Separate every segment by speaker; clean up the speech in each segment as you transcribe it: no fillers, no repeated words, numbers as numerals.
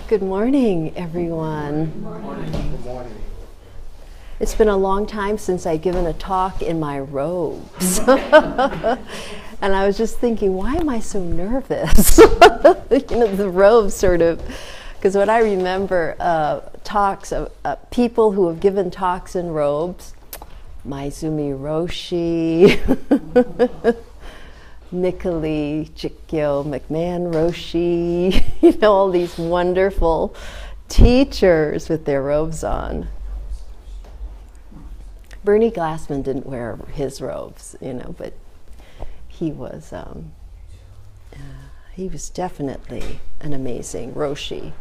Speaker 1: Good morning, everyone.
Speaker 2: Good morning. Good morning.
Speaker 1: It's been a long time since I've given a talk in my robes. And I was just thinking, why am I so nervous? The robes sort of, because what I remember talks of people who have given talks in robes, Maizumi Roshi, Nikoli, Chikyo, McMahon Roshi, all these wonderful teachers with their robes on. Bernie Glassman didn't wear his robes, but he was definitely an amazing Roshi.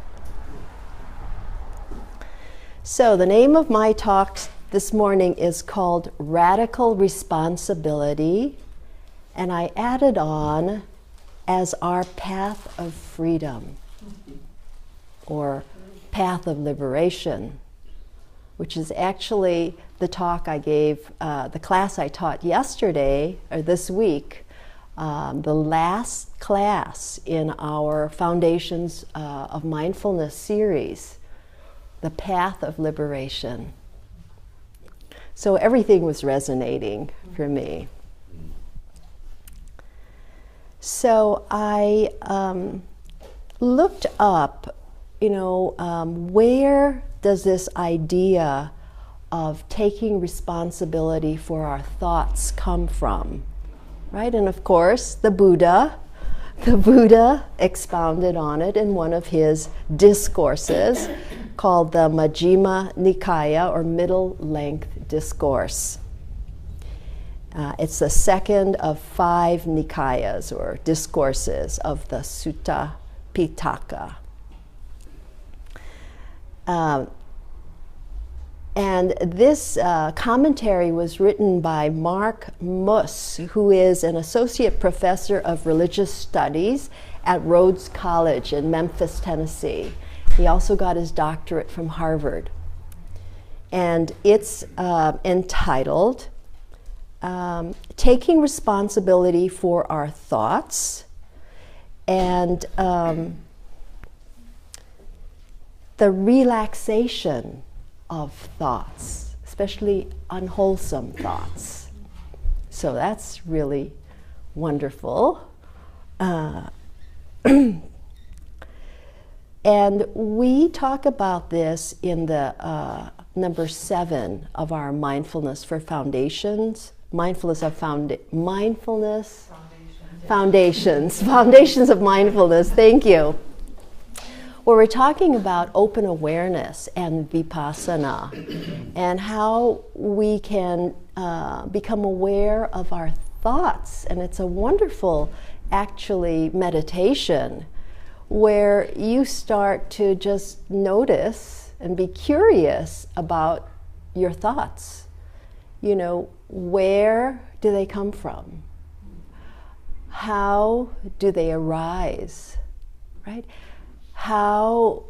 Speaker 1: So the name of my talk this morning is called Radical Responsibility, and I added on as our path of freedom or path of liberation, which is actually the talk I gave, the class I taught yesterday or this week, the last class in our Foundations of Mindfulness series, the path of liberation. So everything was resonating for me. So I looked up, where does this idea of taking responsibility for our thoughts come from, right? And of course, the Buddha expounded on it in one of his discourses called the Majjhima Nikaya, or Middle Length Discourse. It's the second of 5 Nikayas, or discourses, of the Sutta Pitaka. And this commentary was written by Mark Muss, who is an associate professor of religious studies at Rhodes College in Memphis, Tennessee. He also got his doctorate from Harvard. And it's entitled Taking Responsibility for Our Thoughts and the Relaxation of Thoughts, especially unwholesome thoughts. So that's really wonderful. And we talk about this in the number 7 of our Mindfulness for Foundations. Foundations of Mindfulness, thank you. Where we're talking about open awareness and vipassana and how we can become aware of our thoughts. And it's a wonderful, actually, meditation where you start to just notice and be curious about your thoughts. Where do they come from? How do they arise, right? How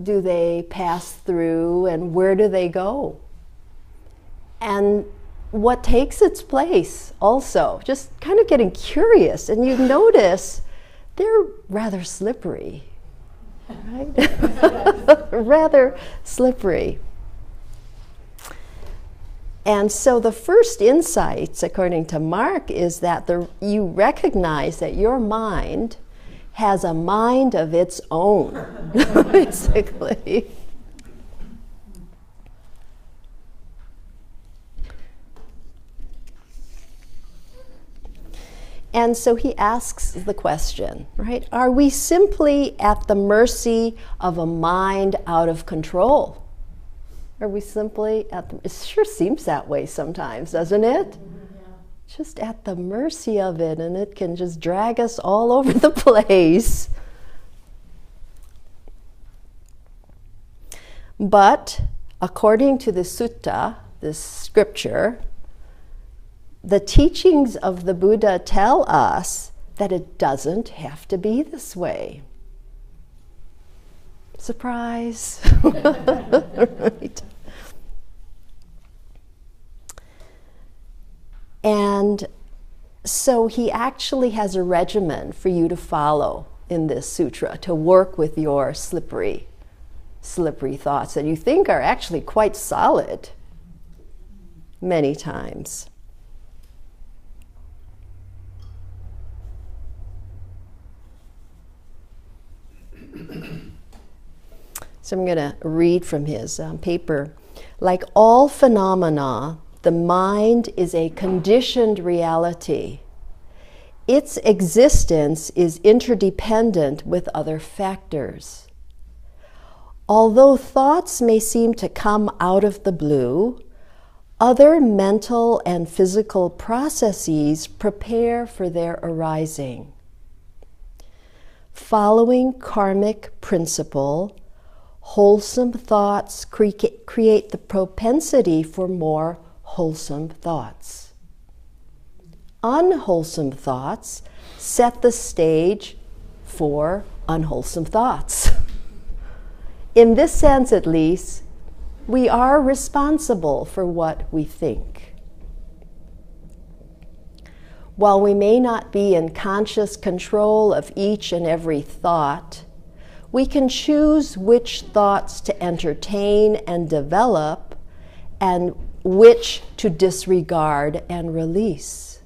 Speaker 1: do they pass through, and where do they go? And what takes its place also, just kind of getting curious, and you notice they're rather slippery, right? Rather slippery. And so the first insights, according to Mark, is that you recognize that your mind has a mind of its own, basically. And so he asks the question, right? Are we simply at the mercy of a mind out of control? Are we simply it sure seems that way sometimes, doesn't it? Yeah. Just at the mercy of it, and it can just drag us all over the place. But according to the sutta, this scripture, the teachings of the Buddha tell us that it doesn't have to be this way. Surprise! Right. And so he actually has a regimen for you to follow in this sutra to work with your slippery thoughts that you think are actually quite solid many times. So I'm going to read from his paper. Like all phenomena, the mind is a conditioned reality. Its existence is interdependent with other factors. Although thoughts may seem to come out of the blue, other mental and physical processes prepare for their arising. Following karmic principle, wholesome thoughts create the propensity for more wholesome thoughts. Unwholesome thoughts set the stage for unwholesome thoughts. In this sense, at least, we are responsible for what we think. While we may not be in conscious control of each and every thought, we can choose which thoughts to entertain and develop and which to disregard and release.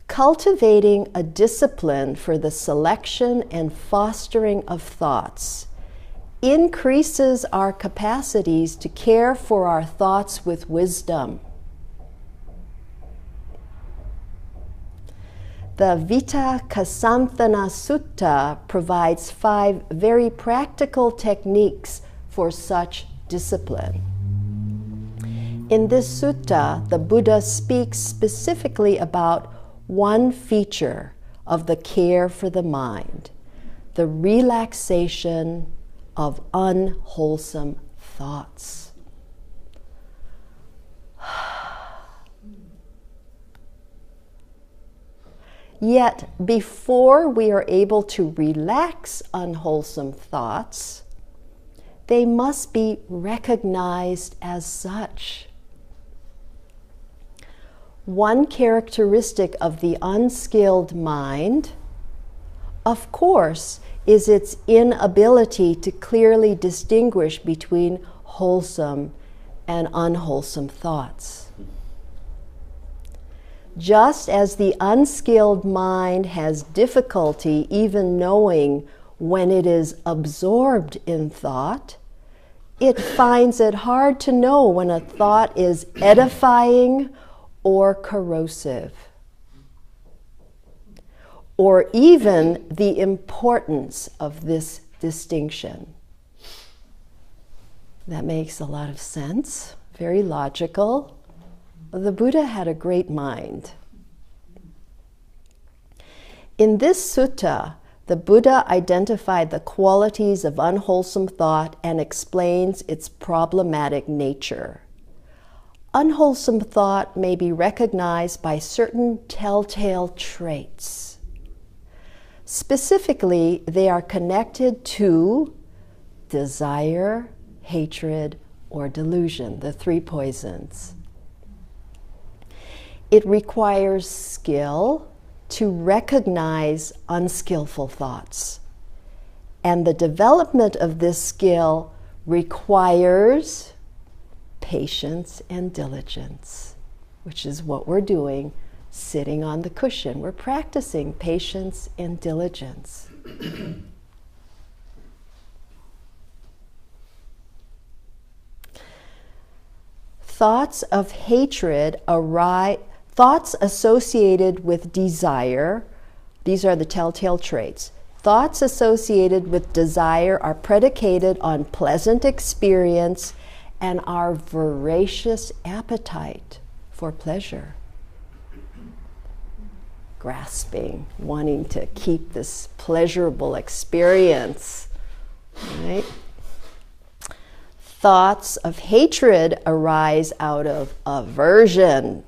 Speaker 1: Cultivating a discipline for the selection and fostering of thoughts increases our capacities to care for our thoughts with wisdom. The Vitakkasanthana Sutta provides 5 very practical techniques for such discipline. In this sutta, the Buddha speaks specifically about one feature of the care for the mind, the relaxation of unwholesome thoughts. Yet, before we are able to relax unwholesome thoughts, they must be recognized as such. One characteristic of the unskilled mind, of course, is its inability to clearly distinguish between wholesome and unwholesome thoughts. Just as the unskilled mind has difficulty even knowing when it is absorbed in thought, it finds it hard to know when a thought is edifying or corrosive, or even the importance of this distinction. That makes a lot of sense, very logical. The Buddha had a great mind. In this sutta, the Buddha identified the qualities of unwholesome thought and explains its problematic nature. Unwholesome thought may be recognized by certain telltale traits. Specifically, they are connected to desire, hatred, or delusion, the 3 poisons. It requires skill to recognize unskillful thoughts. And the development of this skill requires patience and diligence, which is what we're doing sitting on the cushion. We're practicing patience and diligence. Thoughts of hatred arise. Thoughts associated with desire, these are the telltale traits. Thoughts associated with desire are predicated on pleasant experience and our voracious appetite for pleasure. Grasping, wanting to keep this pleasurable experience, right? Thoughts of hatred arise out of aversion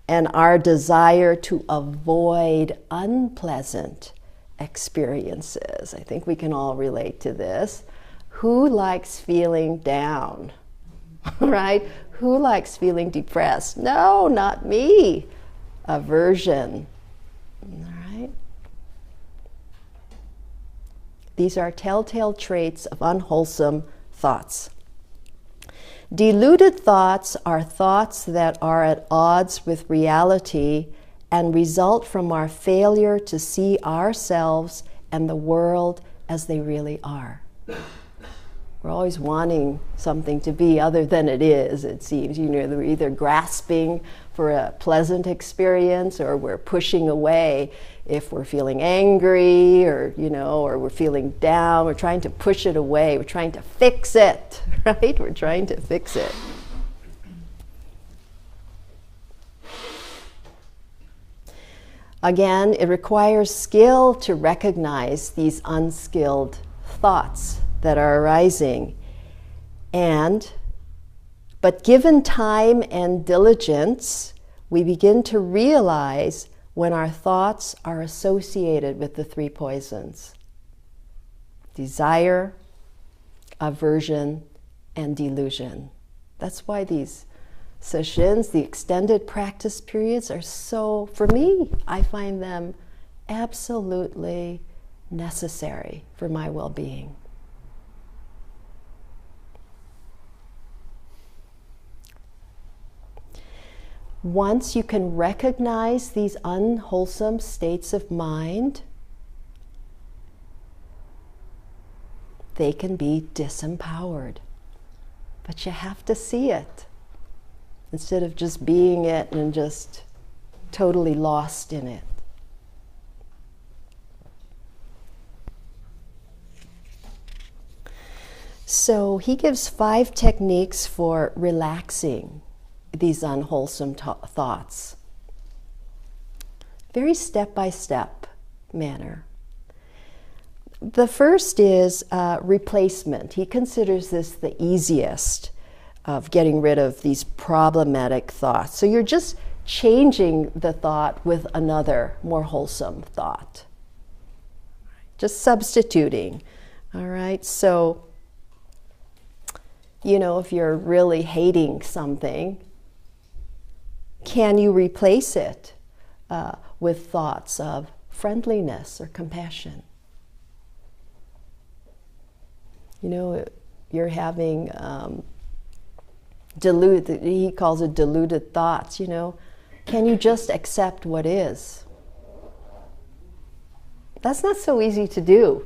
Speaker 1: and our desire to avoid unpleasant experiences. I think we can all relate to this. Who likes feeling down, right? Who likes feeling depressed? No, not me. Aversion, all right? These are telltale traits of unwholesome thoughts. Deluded thoughts are thoughts that are at odds with reality and result from our failure to see ourselves and the world as they really are. We're always wanting something to be other than it is, it seems. We're either grasping for a pleasant experience or we're pushing away if we're feeling angry or we're feeling down. We're trying to push it away. We're trying to fix it, right? We're trying to fix it. Again, it requires skill to recognize these unskilled thoughts that are arising. But given time and diligence, we begin to realize when our thoughts are associated with the three poisons: desire, aversion, and delusion. That's why these sessions, the extended practice periods, are so, for me, I find them absolutely necessary for my well-being. Once you can recognize these unwholesome states of mind, they can be disempowered. But you have to see it instead of just being it and just totally lost in it. So he gives 5 techniques for relaxing these unwholesome thoughts. Very step-by-step manner. The first is replacement. He considers this the easiest of getting rid of these problematic thoughts. So you're just changing the thought with another more wholesome thought. Just substituting. All right, so if you're really hating something, can you replace it with thoughts of friendliness or compassion? You're having he calls it deluded thoughts, Can you just accept what is? That's not so easy to do.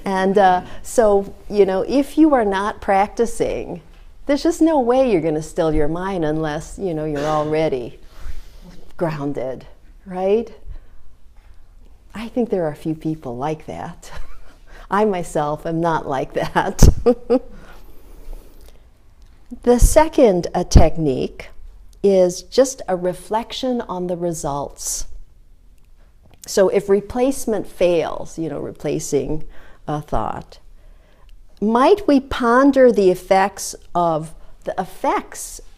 Speaker 1: And so, if you are not practicing, there's just no way you're going to still your mind unless, you're already grounded, right? I think there are a few people like that. I myself am not like that. The second technique is just a reflection on the results. So if replacement fails, replacing a thought, might we ponder the effects of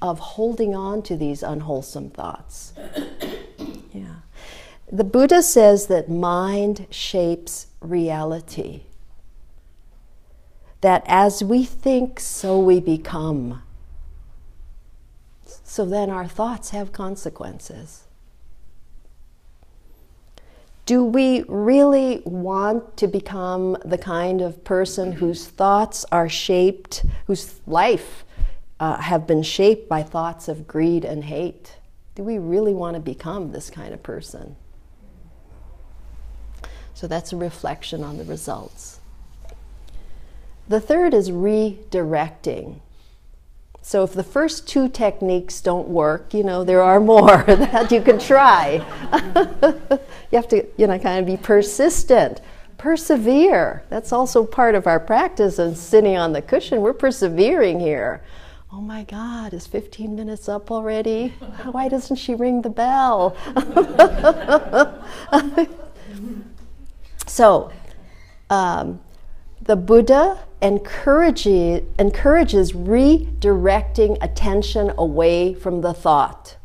Speaker 1: holding on to these unwholesome thoughts? Yeah. The Buddha says that mind shapes reality. That as we think, so we become. So then our thoughts have consequences. Do we really want to become the kind of person whose thoughts are shaped, whose life have been shaped by thoughts of greed and hate? Do we really want to become this kind of person? So that's a reflection on the results. The third is redirecting. So if the first 2 techniques don't work, there are more that you can try. You have to, kind of be persistent, persevere. That's also part of our practice of sitting on the cushion. We're persevering here. Oh my God, is 15 minutes up already? Why doesn't she ring the bell? So, the Buddha encourages redirecting attention away from the thought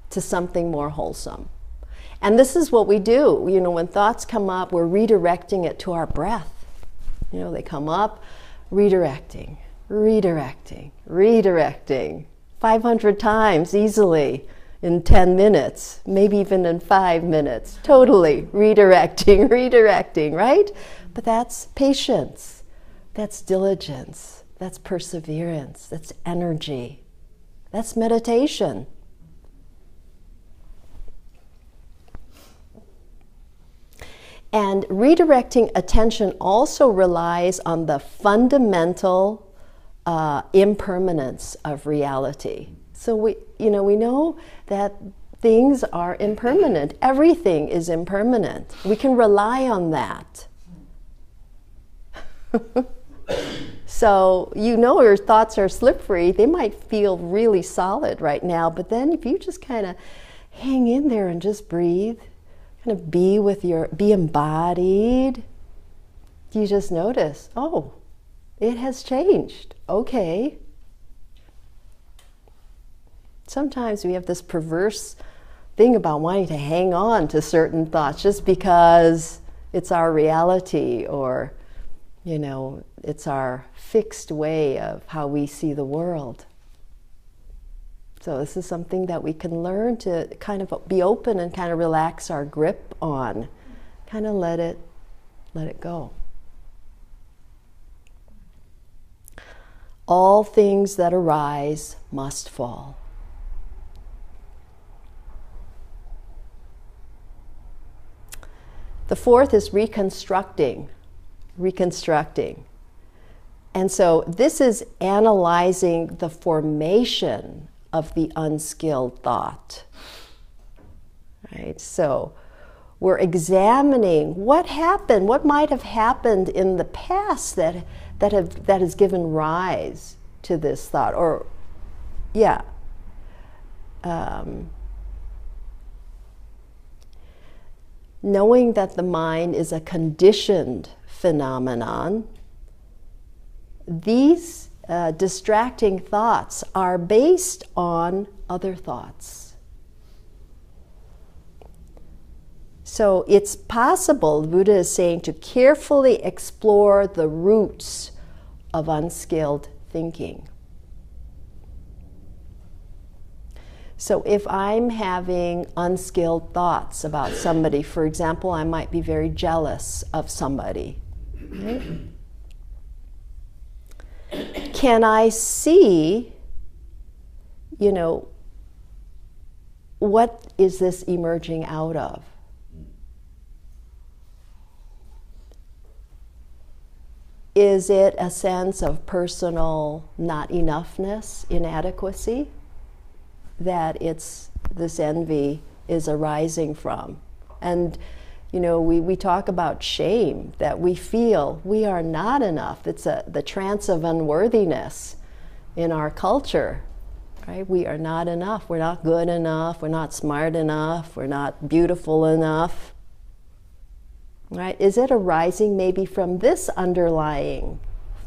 Speaker 1: to something more wholesome. And this is what we do. When thoughts come up, we're redirecting it to our breath. They come up, redirecting, 500 times easily. in 10 minutes, maybe even in 5 minutes. Totally redirecting, right? But that's patience, that's diligence, that's perseverance, that's energy, that's meditation. And redirecting attention also relies on the fundamental impermanence of reality. So we know that things are impermanent. Everything is impermanent. We can rely on that. So your thoughts are slippery. They might feel really solid right now, but then if you just kind of hang in there and just breathe, kind of be embodied, you just notice, oh, it has changed. Okay. Sometimes we have this perverse thing about wanting to hang on to certain thoughts just because it's our reality, or it's our fixed way of how we see the world. So this is something that we can learn to kind of be open and kind of relax our grip on, kind of let it go. All things that arise must fall. The fourth is reconstructing. And so this is analyzing the formation of the unskilled thought. Right? So we're examining what happened, what might have happened in the past that has given rise to this thought. Or, knowing that the mind is a conditioned phenomenon, these distracting thoughts are based on other thoughts. So it's possible, the Buddha is saying, to carefully explore the roots of unskilled thinking. So if I'm having unskilled thoughts about somebody, for example, I might be very jealous of somebody. Right? Can I see, what is this emerging out of? Is it a sense of personal not enoughness, inadequacy, that this envy is arising from? And we talk about shame, that we feel we are not enough. It's the trance of unworthiness in our culture, right? We are not enough. We're not good enough. We're not smart enough. We're not beautiful enough. Right? Is it arising maybe from this underlying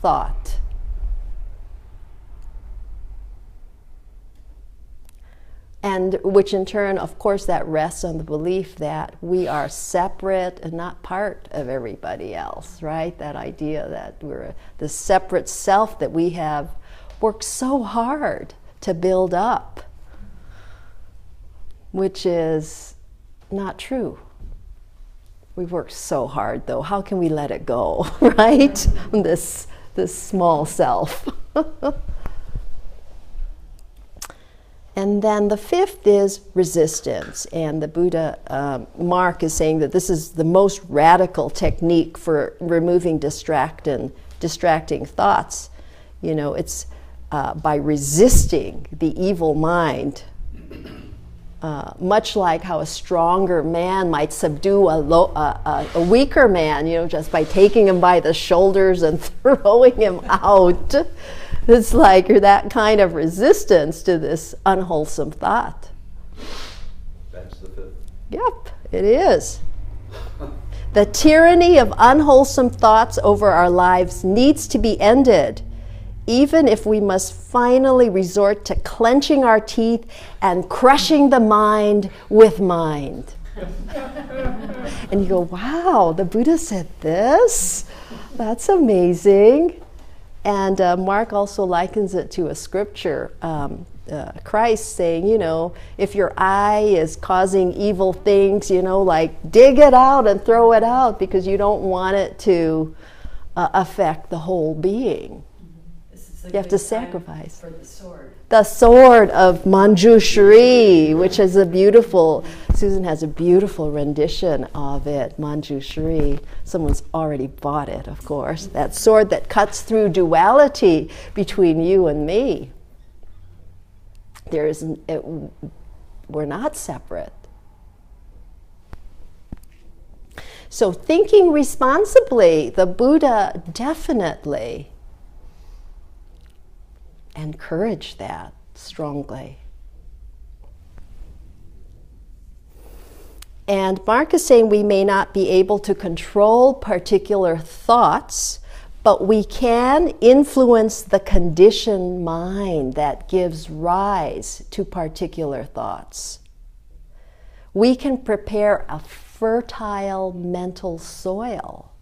Speaker 1: thought? And which in turn, of course, that rests on the belief that we are separate and not part of everybody else, right? That idea that we're the separate self that we have worked so hard to build up, which is not true. We've worked so hard, though. How can we let it go, right? This small self. And then the fifth is resistance. And the Buddha, Mark, is saying that this is the most radical technique for removing distracting thoughts. It's by resisting the evil mind. Much like how a stronger man might subdue a weaker man, just by taking him by the shoulders and throwing him out. It's like that kind of resistance to this unwholesome thought.
Speaker 2: That's the fifth?
Speaker 1: Yep, it is. The tyranny of unwholesome thoughts over our lives needs to be ended, even if we must finally resort to clenching our teeth and crushing the mind with mind. And you go, wow, the Buddha said this? That's amazing. And Mark also likens it to a scripture Christ saying, if your eye is causing evil things, like dig it out and throw it out because you don't want it to affect the whole being. You have to sacrifice.
Speaker 3: For the sword.
Speaker 1: The sword of Manjushri, which is Susan has a beautiful rendition of it, Manjushri. Someone's already bought it, of course. That sword that cuts through duality between you and me. We're not separate. So thinking responsibly, the Buddha definitely encouraged that strongly. And Mark is saying we may not be able to control particular thoughts, but we can influence the conditioned mind that gives rise to particular thoughts. We can prepare a fertile mental soil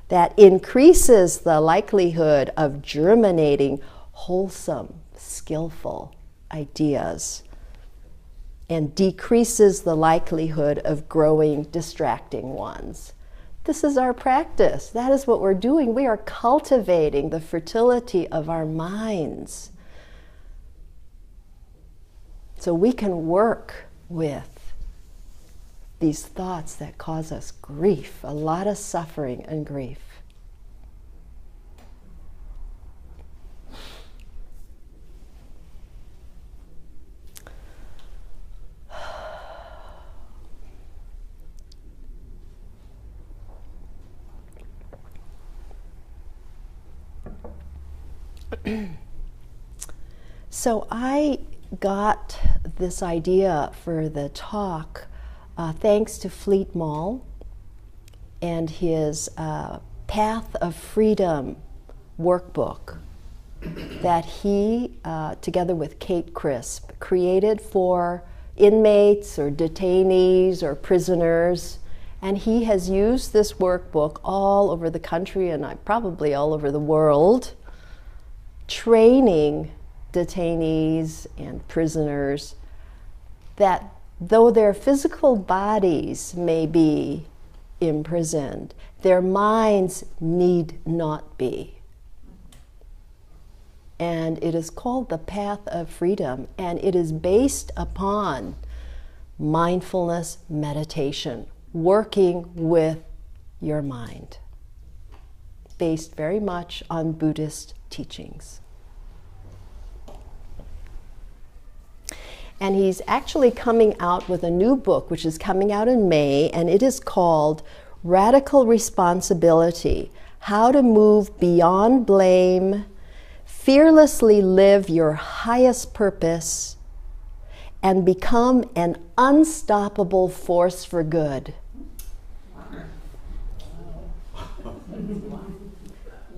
Speaker 1: that increases the likelihood of germinating wholesome, skillful ideas and decreases the likelihood of growing distracting ones. This is our practice. That is what we're doing. We are cultivating the fertility of our minds. So we can work with these thoughts that cause us grief, a lot of suffering and grief. So I got this idea for the talk thanks to Fleet Mall and his Path of Freedom workbook that he, together with Kate Crisp, created for inmates or detainees or prisoners. And he has used this workbook all over the country and probably all over the world, training detainees and prisoners that though their physical bodies may be imprisoned, their minds need not be. And it is called the Path of Freedom, and it is based upon mindfulness meditation, working with your mind, based very much on Buddhist teachings. And he's actually coming out with a new book, which is coming out in May, and it is called Radical Responsibility: How to Move Beyond Blame, Fearlessly Live Your Highest Purpose, and Become an Unstoppable Force for Good.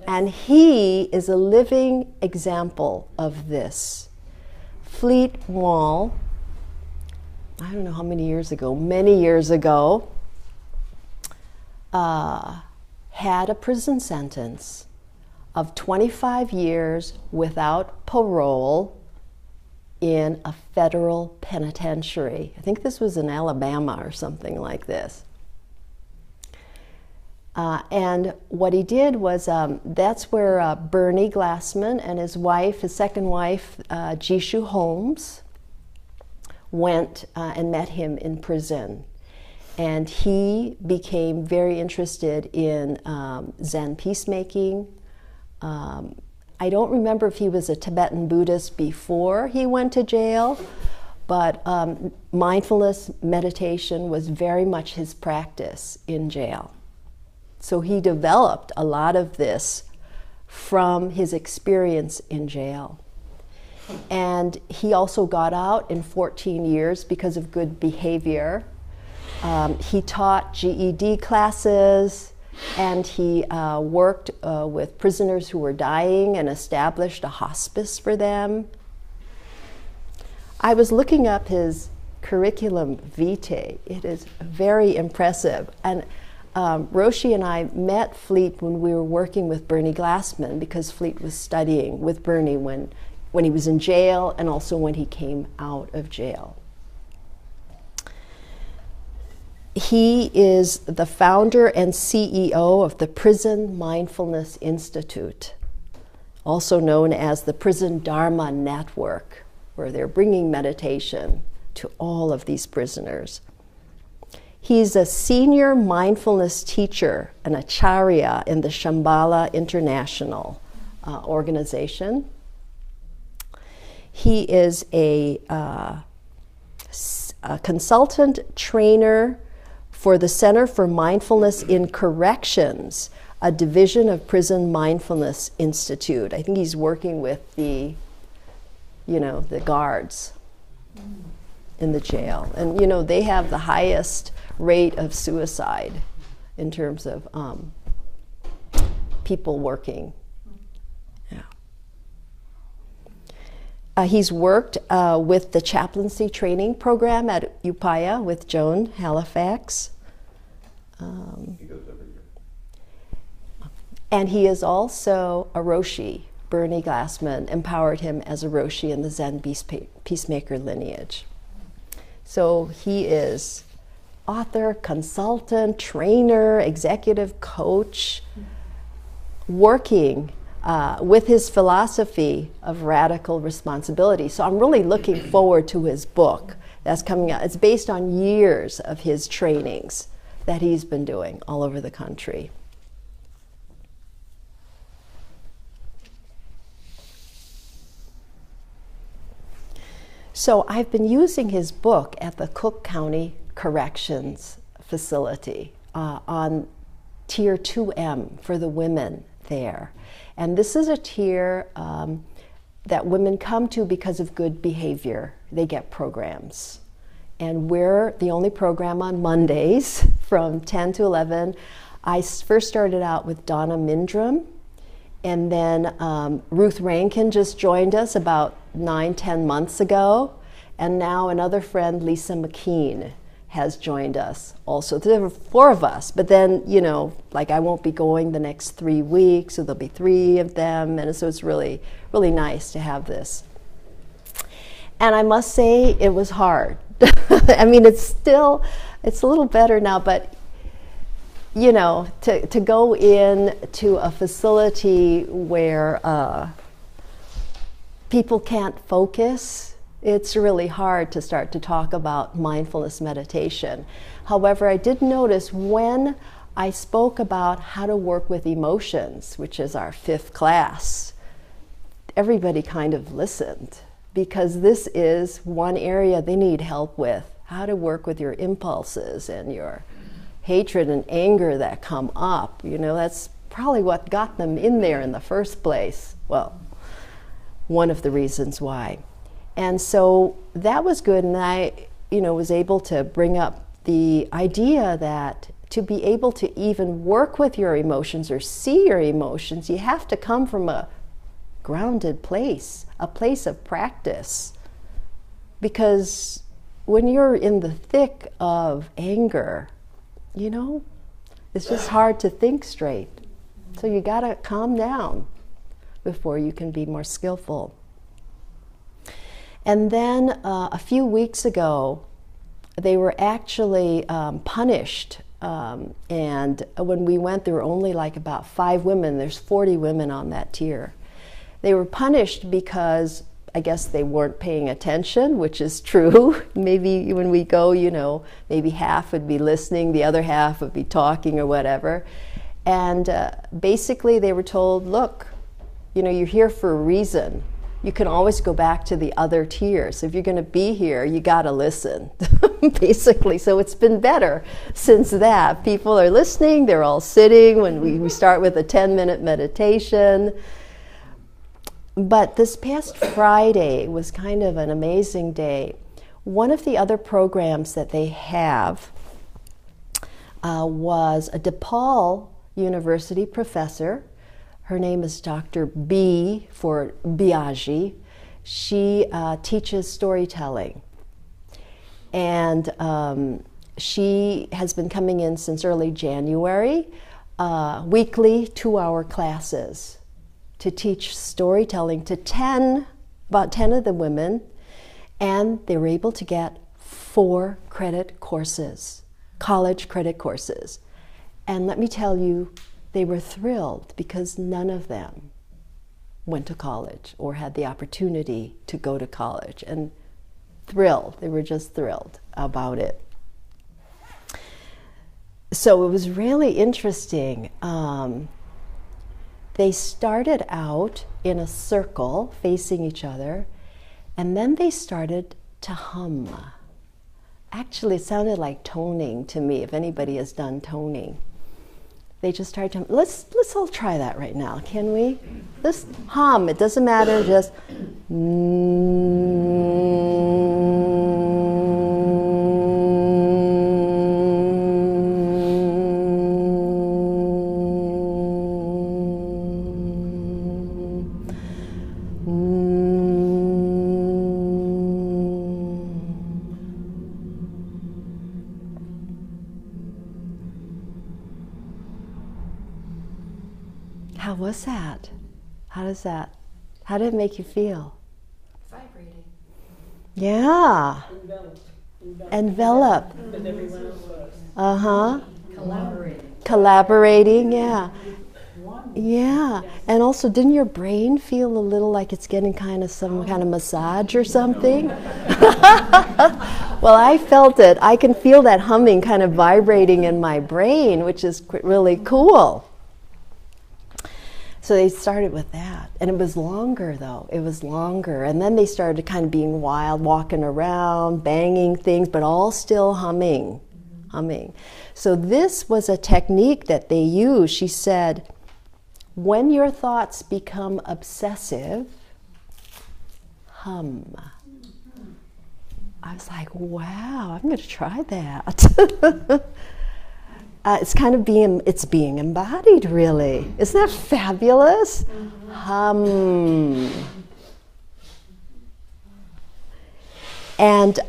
Speaker 1: And he is a living example of this. Fleet Mall, I don't know how many years ago, had a prison sentence of 25 years without parole in a federal penitentiary. I think this was in Alabama or something like this. And what he did was, that's where Bernie Glassman and his wife, his second wife, Jishu Holmes, went and met him in prison. And he became very interested in Zen peacemaking. I don't remember if he was a Tibetan Buddhist before he went to jail, but mindfulness meditation was very much his practice in jail. So he developed a lot of this from his experience in jail. And he also got out in 14 years because of good behavior. He taught GED classes, and he worked with prisoners who were dying and established a hospice for them. I was looking up his curriculum vitae. It is very impressive. And Roshi and I met Fleet when we were working with Bernie Glassman, because Fleet was studying with Bernie when when he was in jail and also when he came out of jail. He is the founder and CEO of the Prison Mindfulness Institute, also known as the Prison Dharma Network, where they're bringing meditation to all of these prisoners. He's a senior mindfulness teacher, an acharya in the Shambhala International organization. He is a consultant trainer for the Center for Mindfulness in Corrections, a division of Prison Mindfulness Institute. I think he's working with the guards in the jail. And, they have the highest rate of suicide in terms of people working. Yeah. He's worked with the chaplaincy training program at Upaya with Joan Halifax.
Speaker 2: He goes every year.
Speaker 1: And he is also a Roshi. Bernie Glassman empowered him as a Roshi in the Zen Peacemaker lineage. So he is author, consultant, trainer, executive coach, working with his philosophy of radical responsibility. So I'm really looking forward to his book that's coming out. It's based on years of his trainings that he's been doing all over the country. So I've been using his book at the Cook County Corrections Facility on Tier 2M for the women there. And this is a tier that women come to because of good behavior. They get programs. And we're the only program on Mondays from 10 to 11. I first started out with Donna Mindrum, and then Ruth Rankin just joined us about 9-10 months ago, and now another friend, Lisa McKean, has joined us also. There were 4 of us, but then, I won't be going the next 3 weeks, so there'll be 3 of them, and so it's really, really nice to have this. And I must say, it was hard. I mean, it's a little better now, but to go in to a facility where people can't focus, it's really hard to start to talk about mindfulness meditation. However, I did notice when I spoke about how to work with emotions, which is our 5th class, everybody kind of listened, because this is one area they need help with, how to work with your impulses and your hatred and anger that come up. That's probably what got them in there in the first place. Well, one of the reasons why. And so that was good, and I, was able to bring up the idea that to be able to even work with your emotions or see your emotions, you have to come from a grounded place, a place of practice. Because when you're in the thick of anger, it's just hard to think straight. So you gotta calm down before you can be more skillful. And then a few weeks ago, they were actually punished. And when we went, there were only about 5 women. There's 40 women on that tier. They were punished because I guess they weren't paying attention, which is true. Maybe when we go, maybe half would be listening, the other half would be talking or whatever. And basically they were told, look, you're here for a reason. You can always go back to the other tiers. If you're going to be here, you got to listen, basically. So it's been better since that. People are listening, they're all sitting. When we start with a 10-minute meditation. But this past Friday was kind of an amazing day. One of the other programs that they have was a DePaul University professor. Her name is Dr. B for Biagi. She teaches storytelling. And she has been coming in since early January, weekly 2-hour classes to teach storytelling to 10 about 10 of the women, and they were able to get 4 credit courses, college credit courses. And let me tell you, they were thrilled because none of them went to college or had the opportunity to go to college. And thrilled, they were just thrilled about it. So it was really interesting. They started out in a circle facing each other, and then they started to hum. Actually, it sounded like toning to me, if anybody has done toning. They just started to hum. Let's all try that right now, can we? Let's hum, it doesn't matter, just How was that? How did it make you feel?
Speaker 3: Vibrating.
Speaker 1: Yeah. Enveloped.
Speaker 3: But everyone else was.
Speaker 1: Uh-huh.
Speaker 3: Collaborating.
Speaker 1: Yeah. Yeah. And also, didn't your brain feel a little like it's getting kind of some kind of massage or something? Well, I felt it. I can feel that humming kind of vibrating in my brain, which is really cool. So they started with that. And it was longer, though. It was longer. And then they started kind of being wild, walking around, banging things, but all still humming. So this was a technique that they used. She said, when your thoughts become obsessive, hum. I was like, wow, I'm going to try that. It's kind of being embodied, really. Isn't that fabulous? Mm-hmm. Hum. And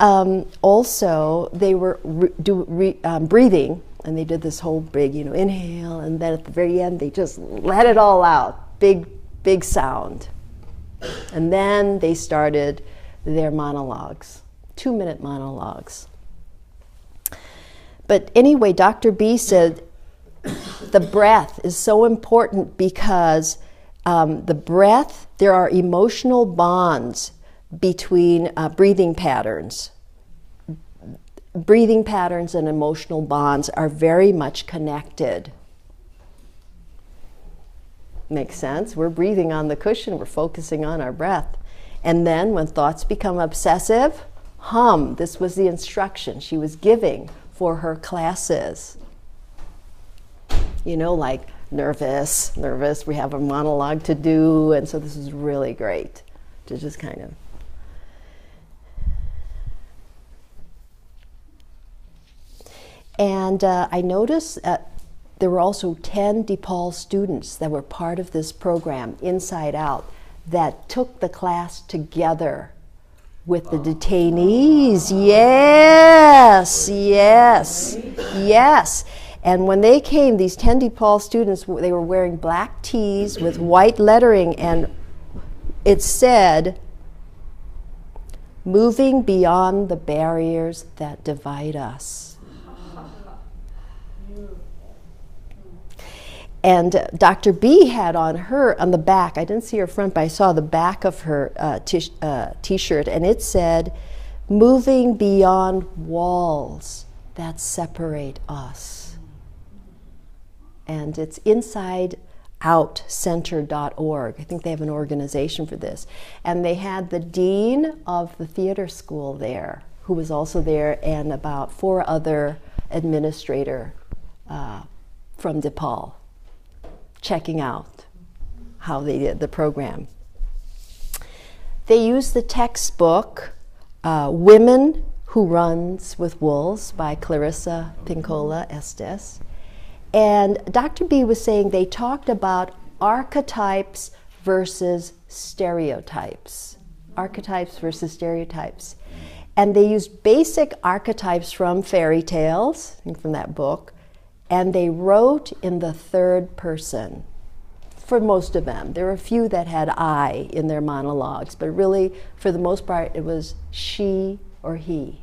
Speaker 1: also, they were breathing, and they did this whole big, inhale, and then at the very end, they just let it all out. Big sound. And then they started their monologues, 2-minute monologues. But anyway, Dr. B said the breath is so important because the breath, there are emotional bonds between breathing patterns. Breathing patterns and emotional bonds are very much connected. Makes sense? We're breathing on the cushion, we're focusing on our breath. And then when thoughts become obsessive, hum. This was the instruction she was giving for her classes. Like nervous, we have a monologue to do, and so this is really great to just kind of. And I noticed there were also 10 DePaul students that were part of this program, Inside Out, that took the class together with the detainees. Yes. And when they came, these 10 DePaul students, they were wearing black tees with white lettering, and it said, "Moving beyond the barriers that divide us." And Dr. B had on the back, I didn't see her front, but I saw the back of her t-shirt, and it said, "Moving beyond walls that separate us." And it's insideoutcenter.org. I think they have an organization for this. And they had the dean of the theater school there, who was also there, and about 4 other administrators from DePaul, checking out how they did the program. They used the textbook Women Who Runs with Wolves by Clarissa Pinkola Estes. And Dr. B was saying they talked about archetypes versus stereotypes. Archetypes versus stereotypes. And they used basic archetypes from fairy tales, I think from that book, and they wrote in the third person. for most of them. There were a few that had I in their monologues, but really, for the most part, it was she or he.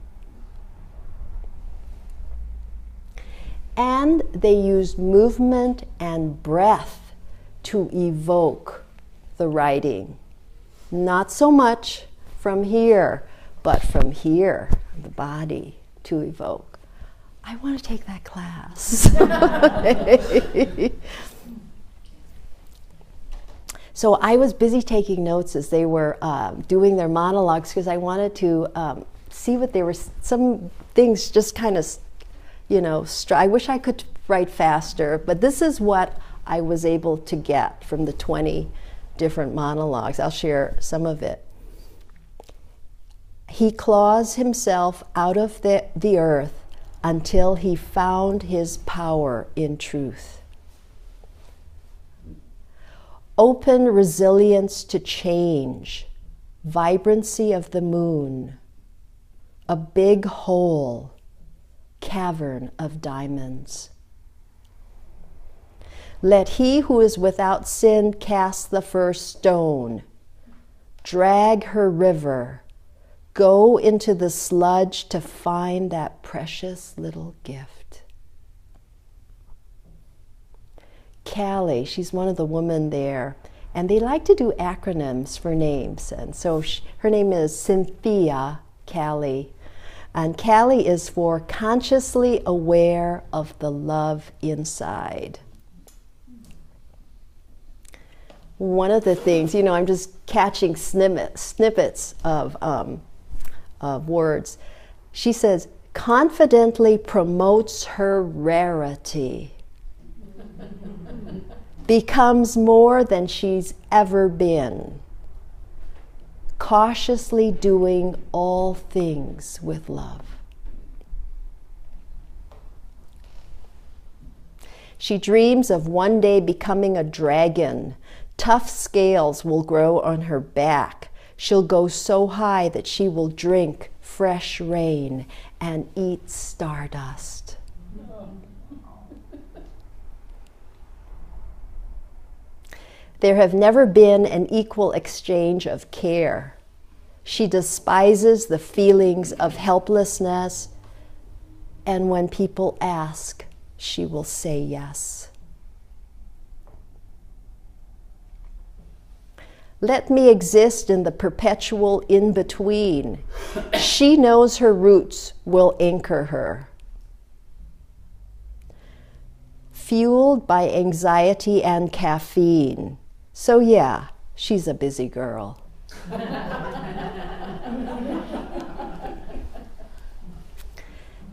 Speaker 1: And they used movement and breath to evoke the writing. Not so much from here, but from here, the body, to evoke. I want to take that class. So I was busy taking notes as they were doing their monologues because I wanted to see what they were, some things just kind of, I wish I could write faster, but this is what I was able to get from the 20 different monologues. I'll share some of it. He claws himself out of the earth until he found his power in truth. Open resilience to change, vibrancy of the moon, a big hole, cavern of diamonds. Let he who is without sin cast the first stone. Drag her river. Go into the sludge to find that precious little gift. Callie, she's one of the women there, and they like to do acronyms for names. And so her name is Cynthia Callie. And Callie is for consciously aware of the love inside. One of the things, I'm just catching snippets of words. She says, confidently promotes her rarity, becomes more than she's ever been, cautiously doing all things with love. She dreams of one day becoming a dragon. Tough scales will grow on her back. She'll go so high that she will drink fresh rain and eat stardust. There have never been an equal exchange of care. She despises the feelings of helplessness, and when people ask, she will say yes. Let me exist in the perpetual in-between. She knows her roots will anchor her. Fueled by anxiety and caffeine. So yeah, she's a busy girl.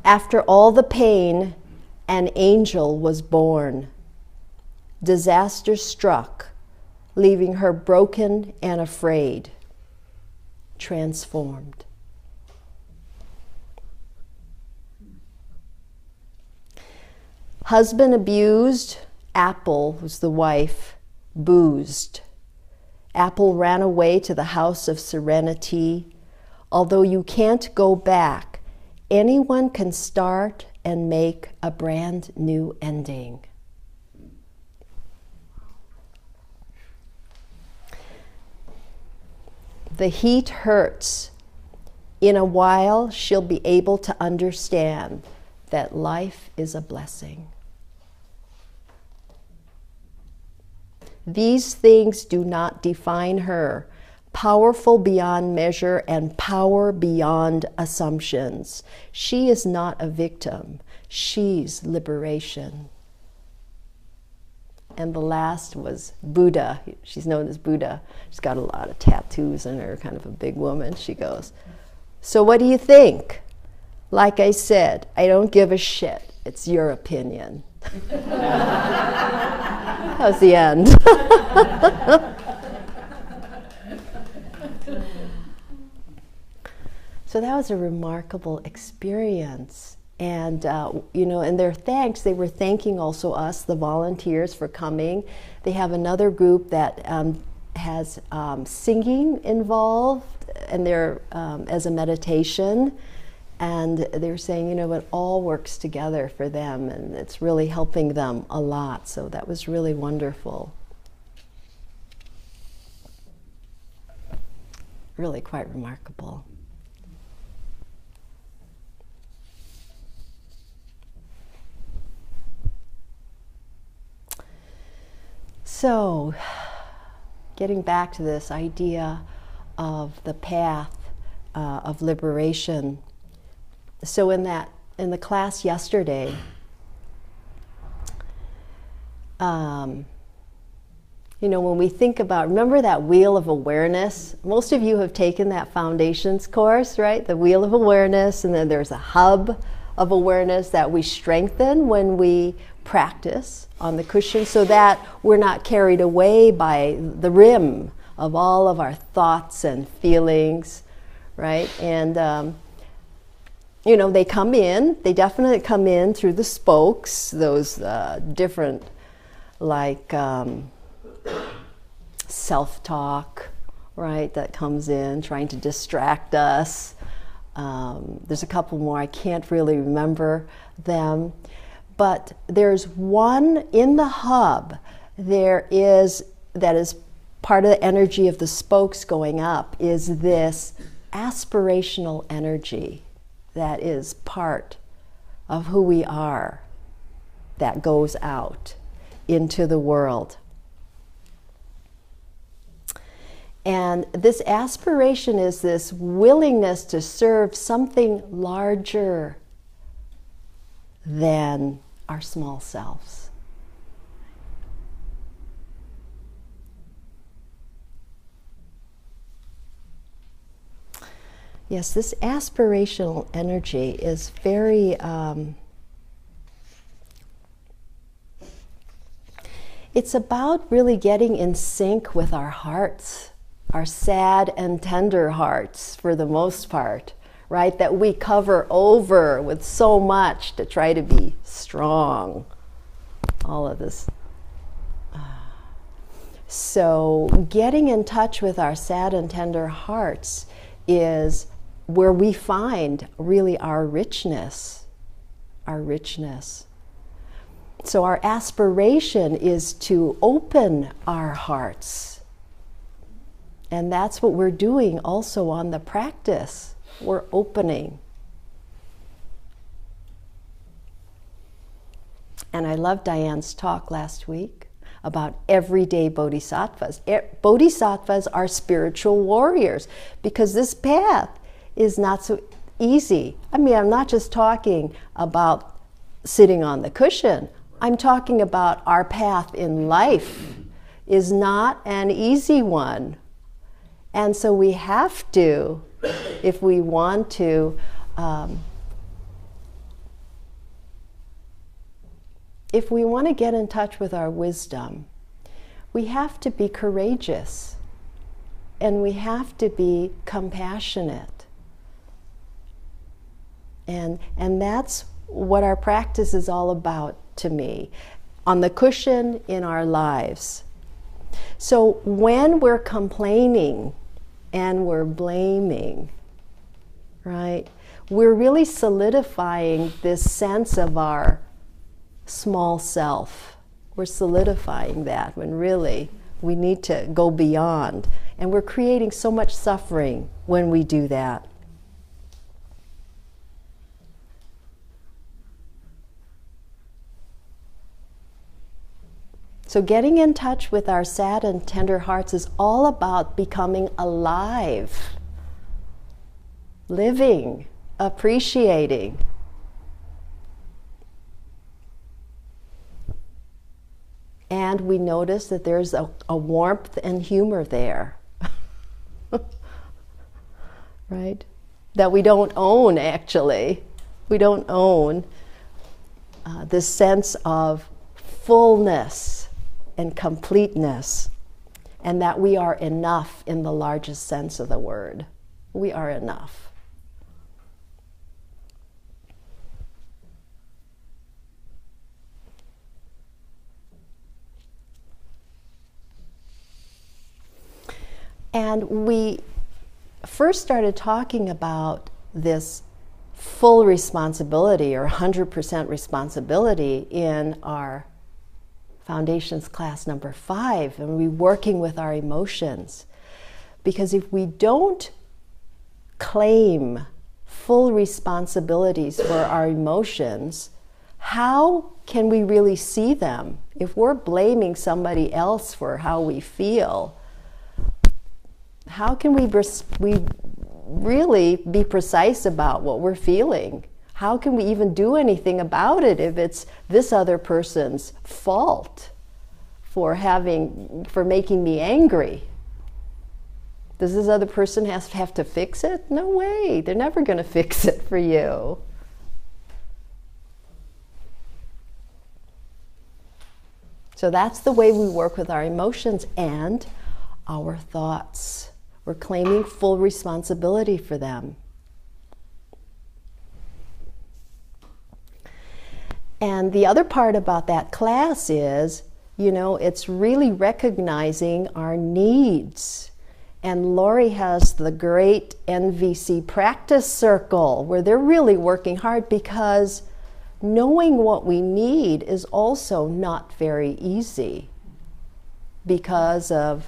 Speaker 1: After all the pain, an angel was born. Disaster struck, leaving her broken and afraid, transformed. Husband abused, Apple was the wife, boozed. Apple ran away to the house of serenity. Although you can't go back, anyone can start and make a brand new ending. The heat hurts. In a while, she'll be able to understand that life is a blessing. These things do not define her. Powerful beyond measure and power beyond assumptions. She is not a victim. She's liberation. And the last was Buddha. She's known as Buddha. She's got a lot of tattoos on her, kind of a big woman. She goes, so what do you think? Like I said, I don't give a shit. It's your opinion. That was the end. So that was a remarkable experience. And, in their thanks, they were thanking also us, the volunteers, for coming. They have another group that has singing involved, and they're as a meditation. And they were saying, it all works together for them, and it's really helping them a lot. So that was really wonderful. really quite remarkable. So, getting back to this idea of the path of liberation. So in the class yesterday, when we think about, remember that wheel of awareness? Most of you have taken that foundations course, right? The wheel of awareness, and then there's a hub of awareness that we strengthen when we practice on the cushion so that we're not carried away by the rim of all of our thoughts and feelings, right? And, they come in, they definitely come in through the spokes, those different, like, self-talk, right, that comes in trying to distract us. There's a couple more, I can't really remember them. But there's one in the hub, that is part of the energy of the spokes going up, is this aspirational energy that is part of who we are, that goes out into the world. And this aspiration is this willingness to serve something larger than our small selves. Yes, this aspirational energy is very, it's about really getting in sync with our hearts, our sad and tender hearts for the most part, right? That we cover over with so much to try to be strong. All of this. So getting in touch with our sad and tender hearts is where we find really our richness. Our richness. So our aspiration is to open our hearts. And that's what we're doing also on the practice. We're opening. And I loved Diane's talk last week about everyday bodhisattvas. Bodhisattvas are spiritual warriors because this path is not so easy. I mean, I'm not just talking about sitting on the cushion. I'm talking about our path in life is not an easy one. And so we have to, if we want to, get in touch with our wisdom, we have to be courageous and we have to be compassionate. And that's what our practice is all about to me, on the cushion in our lives. So when we're complaining and we're blaming, right, we're really solidifying this sense of our small self. We're solidifying that when really we need to go beyond. And we're creating so much suffering when we do that. So getting in touch with our sad and tender hearts is all about becoming alive, living, appreciating. And we notice that there's a warmth and humor there, right? That we don't own, actually. We don't own this sense of fullness and completeness, and that we are enough in the largest sense of the word. We are enough. And we first started talking about this full responsibility or 100% responsibility in our Foundations class number 5, and we're working with our emotions. Because if we don't claim full responsibilities for our emotions, how can we really see them? If we're blaming somebody else for how we feel, how can we really be precise about what we're feeling? How can we even do anything about it if it's this other person's fault for making me angry? Does this other person have to fix it? No way. They're never going to fix it for you. So that's the way we work with our emotions and our thoughts. We're claiming full responsibility for them. And the other part about that class is, it's really recognizing our needs. And Lori has the great NVC practice circle where they're really working hard, because knowing what we need is also not very easy because of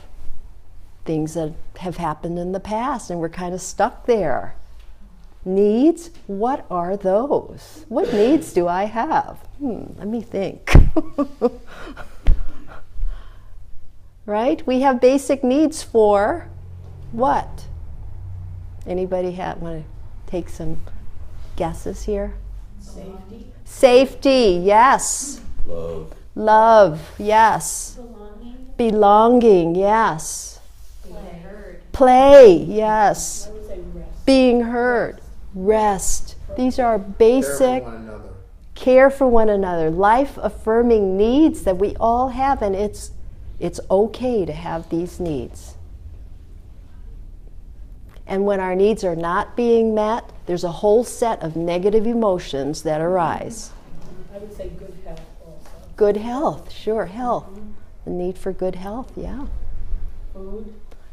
Speaker 1: things that have happened in the past, and we're kind of stuck there. Needs? What are those? What needs do I have? Let me think. Right? We have basic needs for what? Anybody want to take some guesses here?
Speaker 3: Safety.
Speaker 1: Safety, yes. Love, yes. Belonging, yes. Play, yes.
Speaker 3: I would say rest.
Speaker 1: Being heard, rest. These are basic care for one another, life-affirming needs that we all have, and it's okay to have these needs. And when our needs are not being met, there's a whole set of negative emotions that arise.
Speaker 3: I would say good health also.
Speaker 1: Good health, sure, health. The need for good health, yeah.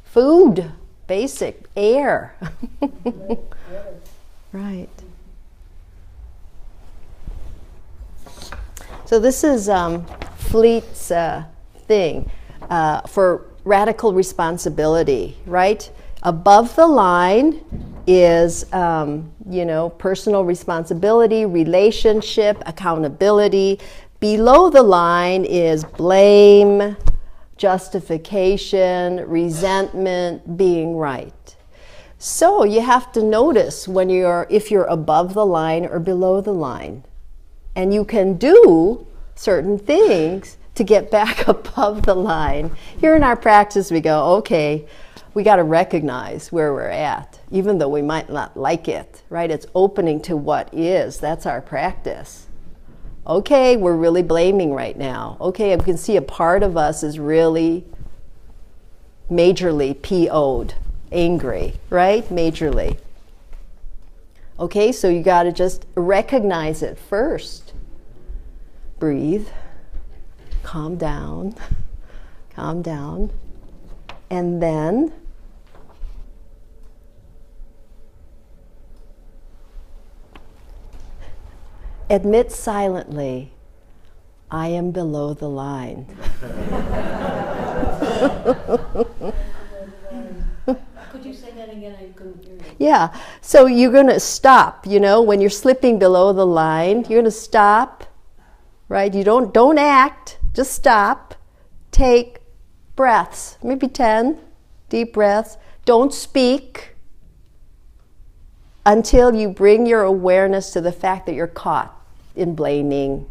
Speaker 1: Food, basic, air. Right. So this is Fleet's thing for radical responsibility, right? Above the line is, personal responsibility, relationship, accountability. Below the line is blame, justification, resentment, being right. So you have to notice if you're above the line or below the line. And you can do certain things to get back above the line. Here in our practice we go, okay, we got to recognize where we're at, even though we might not like it, right? It's opening to what is. That's our practice. Okay, we're really blaming right now. Okay, we can see a part of us is really majorly PO'd, angry, right? Majorly. Okay, so you got to just recognize it first. Breathe. Calm down. Calm down. And then admit silently, I am below the line.
Speaker 3: Could you say that again? I couldn't hear you.
Speaker 1: Yeah, so you're going to stop, when you're slipping below the line, you're going to stop, right? You don't act, just stop. Take breaths, maybe 10 deep breaths. Don't speak until you bring your awareness to the fact that you're caught in blaming,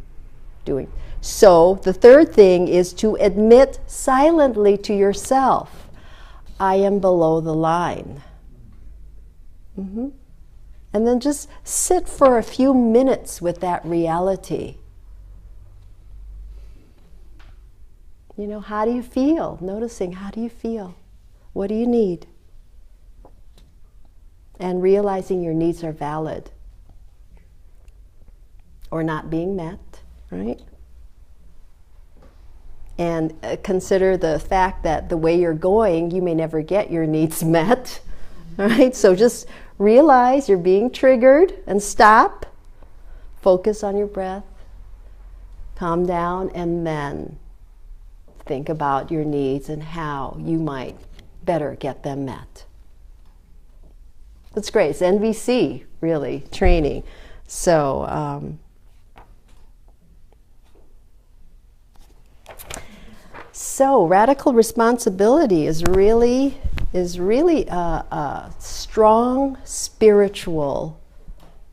Speaker 1: doing. So the third thing is to admit silently to yourself, I am below the line. And then just sit for a few minutes with that reality. How do you feel? Noticing, how do you feel? What do you need? And realizing your needs are valid or not being met, right? And consider the fact that the way you're going, you may never get your needs met, right? So just realize you're being triggered and stop. Focus on your breath. Calm down, and then think about your needs and how you might better get them met. That's great. It's NVC, really, training. So, so radical responsibility is really a strong spiritual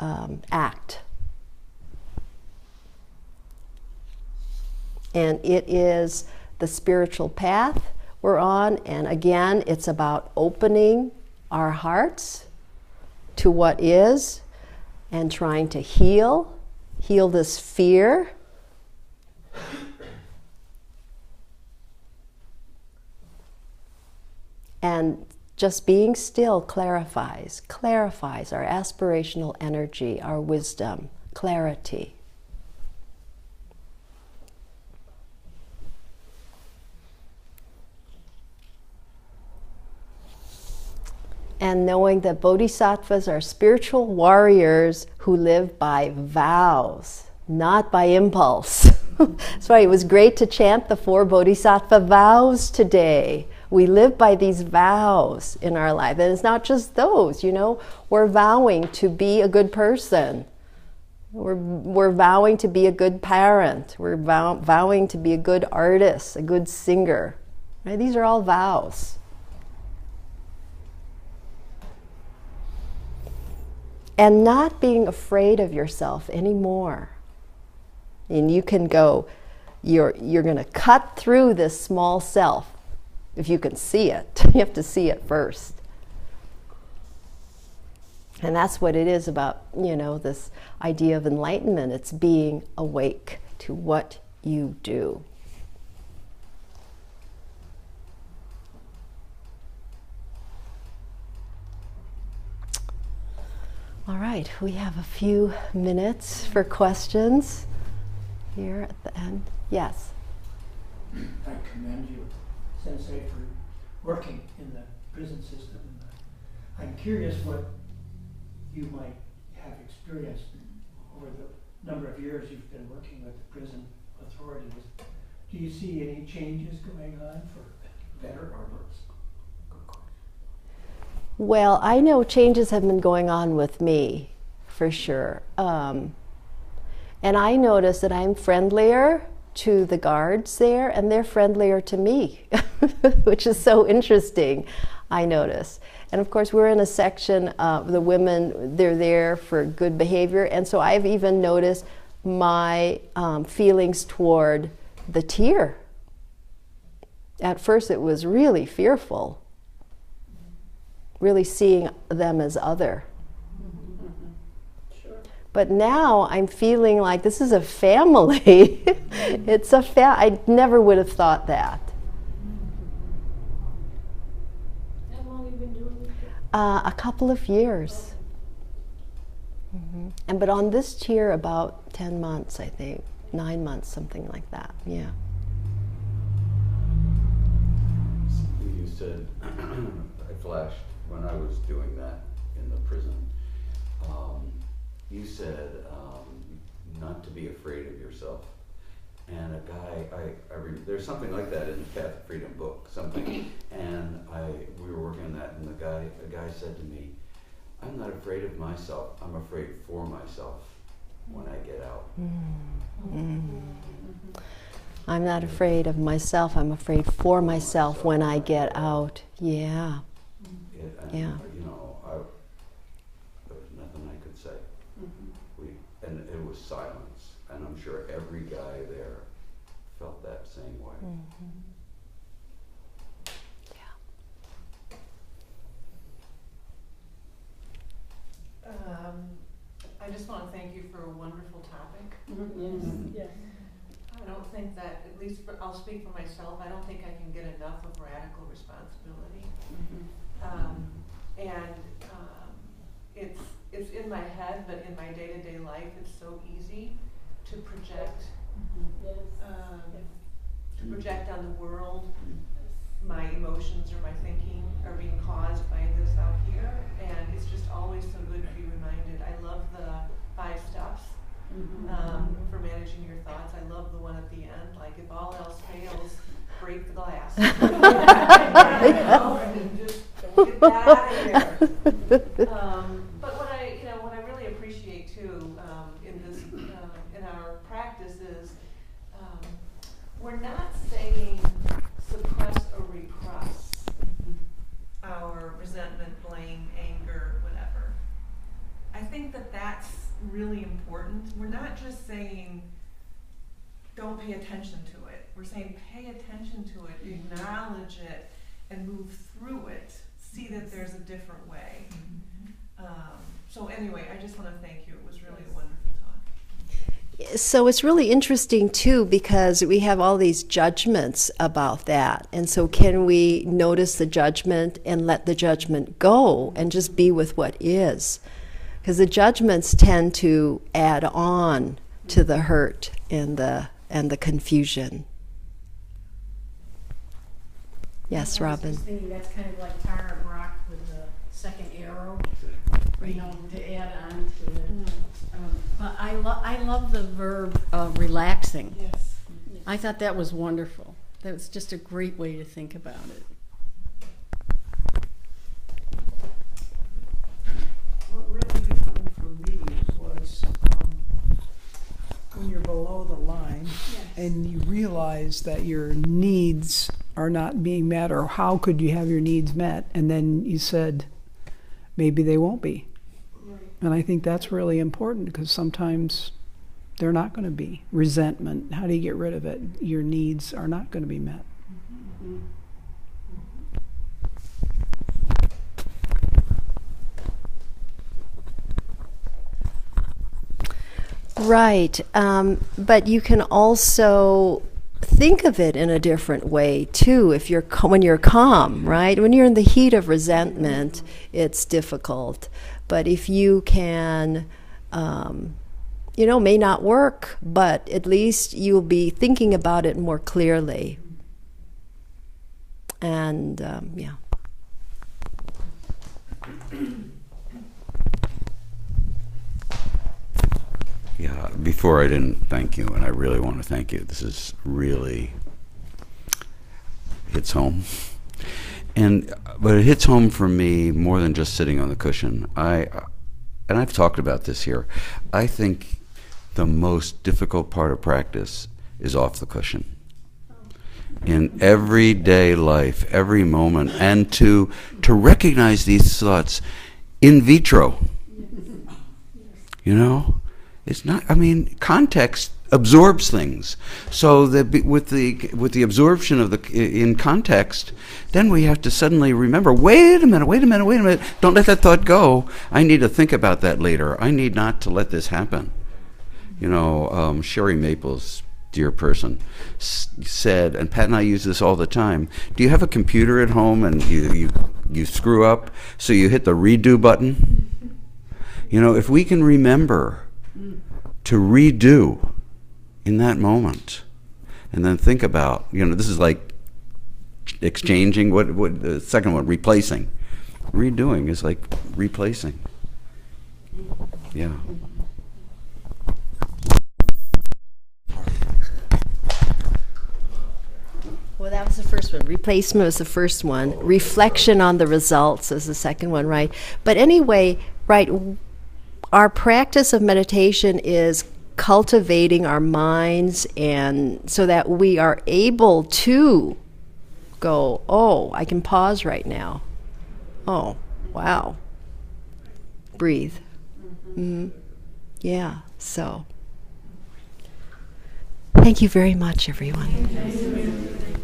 Speaker 1: act. And it is the spiritual path we're on. And again, it's about opening our hearts to what is and trying to heal this fear. And just being still clarifies our aspirational energy, our wisdom, clarity. And knowing that bodhisattvas are spiritual warriors who live by vows, not by impulse. That's why it was great to chant the 4 bodhisattva vows today. We live by these vows in our life. And it's not just those, you know. We're vowing to be a good person. We're vowing to be a good parent. We're vowing to be a good artist, a good singer. Right? These are all vows. And not being afraid of yourself anymore. And you can go, you're going to cut through this small self. If you can see it, you have to see it first. And that's what it is about, you know, this idea of enlightenment. It's being awake to what you do. All right, we have a few minutes for questions here at the end. Yes?
Speaker 4: I commend you, Sensei, for working in the prison system. I'm curious what you might have experienced over the number of years you've been working with the prison authorities. Do you see any changes going on for better or worse?
Speaker 1: Well, I know changes have been going on with me, for sure. And I notice that I'm friendlier to the guards there, and they're friendlier to me, which is so interesting, I notice. And of course, we're in a section of the women, they're there for good behavior, and so I've even noticed my feelings toward the tier. At first, it was really fearful. Really seeing them as other.
Speaker 3: Sure.
Speaker 1: But now I'm feeling like this is a family. It's a I never would have thought that.
Speaker 3: How long have you been doing this?
Speaker 1: A couple of years. Mm-hmm. But on this tier, about 10 months, I think. 9 months, something like that. Yeah.
Speaker 2: You said, I flashed when I was doing that in the prison. You said not to be afraid of yourself. And a guy, there's something like that in the Path of Freedom book, something. And we were working on that, and a guy said to me, "I'm not afraid of myself. I'm afraid for myself when I get out."
Speaker 1: I'm not afraid of myself. I'm afraid for myself when I get out. Yeah. Yeah.
Speaker 2: You know, there was nothing I could say. And it was silence. And I'm sure every guy there felt that same way.
Speaker 5: I just want to thank you for a wonderful topic.
Speaker 3: Yes.
Speaker 5: I don't think that, at least I'll speak for myself, I don't think I can get enough of radical responsibility. It's in my head, but in my day-to-day life, it's so easy to project, to project on the world. My emotions or my thinking are being caused by this out here, and it's just always so good to be reminded. I love the 5 steps for managing your thoughts. I love the one at the end, like if all else fails, break the glass. we're not saying suppress or repress our resentment, blame, anger, whatever. I think that that's really important. We're not just saying don't pay attention to it. We're saying pay attention to it, acknowledge it, and move through it. See that there's a different way. So anyway, I just want to thank you. It was really a wonderful talk.
Speaker 1: So it's really interesting too, because we have all these judgments about that. And so can we notice the judgment and let the judgment go and just be with what is? Because the judgments tend to add on to the hurt and the confusion. Yes, Robin.
Speaker 3: I was just thinking that's kind of like Tara Brock with the second arrow, you know, to add on to it. But I love the verb relaxing.
Speaker 5: Yes.
Speaker 3: I thought that was wonderful. That was just a great way to think about it.
Speaker 6: What really hit home for me was when you're below the line and you realize that your needs are not being met, or how could you have your needs met, and then you said maybe they won't be.
Speaker 3: Right.
Speaker 6: And I think that's really important, because sometimes they're not going to be. Resentment, how do you get rid of it? Your needs are not going to be met.
Speaker 3: Mm-hmm.
Speaker 1: Right, but you can also think of it in a different way too. If you're when you're calm, right? When you're in the heat of resentment, it's difficult. But if you can, may not work, but at least you'll be thinking about it more clearly. And yeah.
Speaker 2: Yeah, before I didn't thank you, and I really want to thank you. This is really hits home. But it hits home for me more than just sitting on the cushion. And I've talked about this here. I think the most difficult part of practice is off the cushion. In everyday life, every moment, and to recognize these thoughts in vitro. You know? It's not, context absorbs things. So that with the absorption of in context, then we have to suddenly remember, wait a minute, don't let that thought go. I need to think about that later. I need not to let this happen. Sherry Maples, dear person, said, and Pat and I use this all the time, do you have a computer at home and you screw up, so you hit the redo button? If we can remember to redo in that moment, and then think about, this is like exchanging, what the second one, replacing. Redoing is like replacing. Yeah.
Speaker 1: Well, that was the first one. Replacement was the first one. Reflection on the results is the second one, right? But anyway, right, our practice of meditation is cultivating our minds, and so that we are able to go, oh, I can pause right now. Oh, wow. Breathe. Mm-hmm. Yeah, so. Thank you very much, everyone.